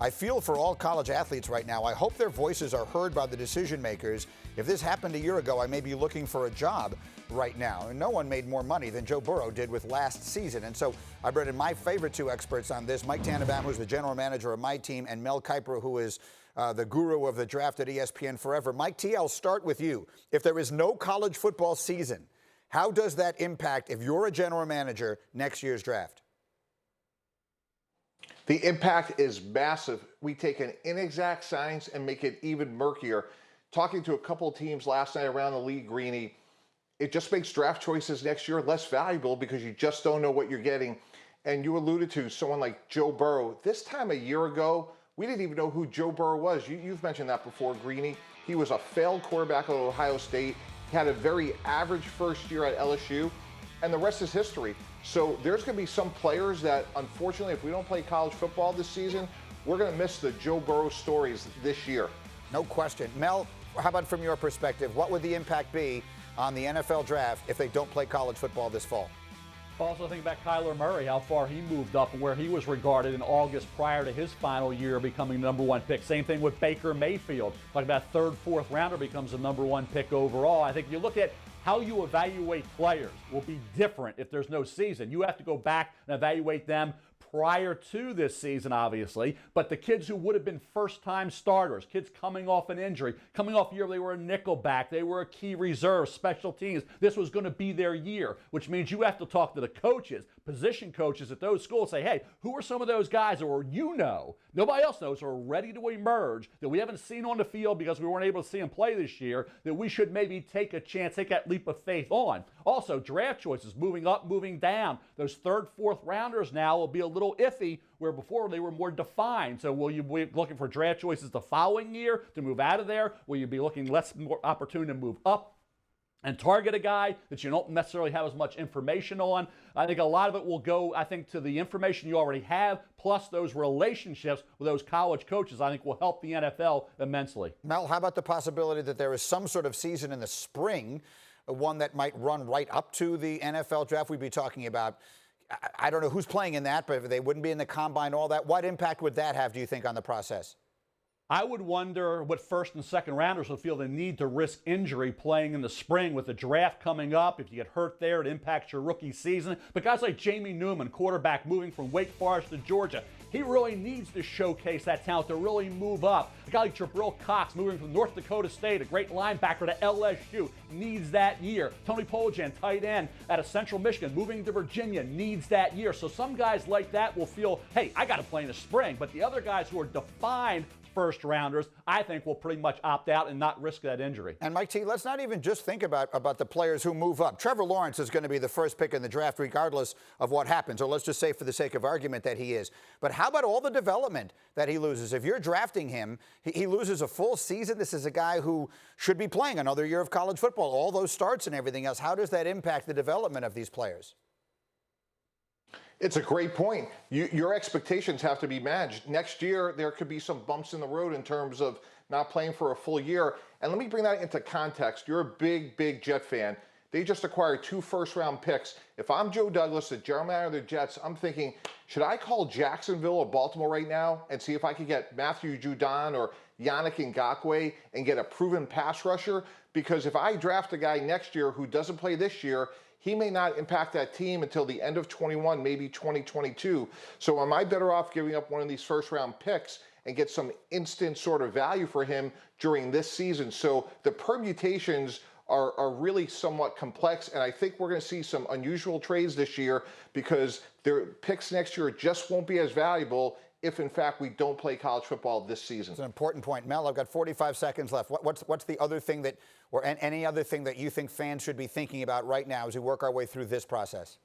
I feel for all college athletes right now. I hope their voices are heard by the decision makers. If this happened a year ago, I may be looking for a job right now. And no one made more money than Joe Burrow did with last season. And so I brought in my favorite two experts on this, Mike Tannenbaum, who's the general manager of my team, and Mel Kiper, who is the guru of the draft at ESPN forever. Mike T, I'll start with you. If there is no college football season, how does that impact, if you're a general manager, next year's draft? The impact is massive. We take an inexact science and make it even murkier. Talking to a couple of teams last night around the league, Greeny, it just makes draft choices next year less valuable because you just don't know what you're getting. And you alluded to someone like Joe Burrow. This time a year ago, we didn't even know who Joe Burrow was. You've mentioned that before, Greeny. He was a failed quarterback at Ohio State. He had a very average first year at LSU, and the rest is history. So there's going to be some players that, unfortunately, if we don't play college football this season, we're going to miss the Joe Burrow stories this year. No question. Mel, how about from your perspective, what would the impact be on the NFL draft if they don't play college football this fall? Also think about Kyler Murray, how far he moved up and where he was regarded in August prior to his final year becoming the #1 pick. Same thing with Baker Mayfield. Like that third, fourth rounder becomes the #1 pick overall. I think you look at how you evaluate players will be different if there's no season. You have to go back and evaluate them prior to this season, obviously, but the kids who would have been first-time starters, kids coming off an injury, coming off a year they were a nickelback, they were a key reserve, special teams, this was going to be their year, which means you have to talk to the coaches, position coaches at those schools, say, hey, who are some of those guys, or nobody else knows, are ready to emerge, that we haven't seen on the field because we weren't able to see them play this year, that we should maybe take a chance, take that leap of faith on. Also, draft choices, moving up, moving down. Those third, fourth rounders now will be a little iffy, where before they were more defined. So will you be looking for draft choices the following year to move out of there? Will you be looking more opportunity to move up and target a guy that you don't necessarily have as much information on? I think a lot of it will go, to the information you already have, plus those relationships with those college coaches, I think will help the NFL immensely. Mel, how about the possibility that there is some sort of season in the spring, one that might run right up to the NFL draft? We'd be talking about, I don't know who's playing in that, but if they wouldn't be in the combine, all that, what impact would that have, do you think, on the process? I would wonder what first and second rounders will feel the need to risk injury playing in the spring with the draft coming up. If you get hurt there, it impacts your rookie season. But guys like Jamie Newman, quarterback moving from Wake Forest to Georgia, he really needs to showcase that talent to really move up. A guy like Jabril Cox moving from North Dakota State, a great linebacker to LSU, needs that year. Tony Poljan, tight end out of Central Michigan, moving to Virginia, needs that year. So some guys like that will feel, hey, I got to play in the spring. But the other guys who are defined first rounders, I think, will pretty much opt out and not risk that injury. And Mike T, let's not even just think about the players who move up. Trevor Lawrence is going to be the first pick in the draft regardless of what happens, or let's just say for the sake of argument that he is. But how about all the development that he loses? If you're drafting him, he loses a full season. This is a guy who should be playing another year of college football, all those starts and everything else. How does that impact the development of these players? It's a great point. Your expectations have to be managed. Next year, there could be some bumps in the road in terms of not playing for a full year. And let me bring that into context. You're a big, big Jet fan. They just acquired 2 first-round picks. If I'm Joe Douglas, the general manager of the Jets, I'm thinking, should I call Jacksonville or Baltimore right now and see if I could get Matthew Judon or Yannick Ngakoue and get a proven pass rusher? Because if I draft a guy next year who doesn't play this year, he may not impact that team until the end of 21, maybe 2022. So am I better off giving up one of these first-round picks and get some instant sort of value for him during this season? So the permutations are really somewhat complex, and I think we're going to see some unusual trades this year because their picks next year just won't be as valuable if, in fact, we don't play college football this season. It's an important point. Mel, I've got 45 seconds left. What's the other thing that, or any other thing that you think fans should be thinking about right now as we work our way through this process?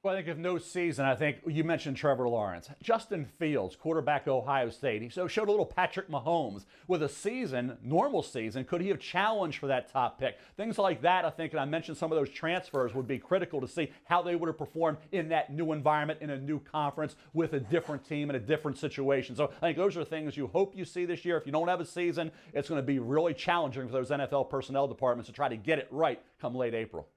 Well, I think if no season, I think you mentioned Trevor Lawrence. Justin Fields, quarterback at Ohio State, he showed a little Patrick Mahomes. With a season, normal season, could he have challenged for that top pick? Things like that, I think, and I mentioned some of those transfers would be critical to see how they would have performed in that new environment, in a new conference, with a different team in a different situation. So I think those are things you hope you see this year. If you don't have a season, it's going to be really challenging for those NFL personnel departments to try to get it right come late April.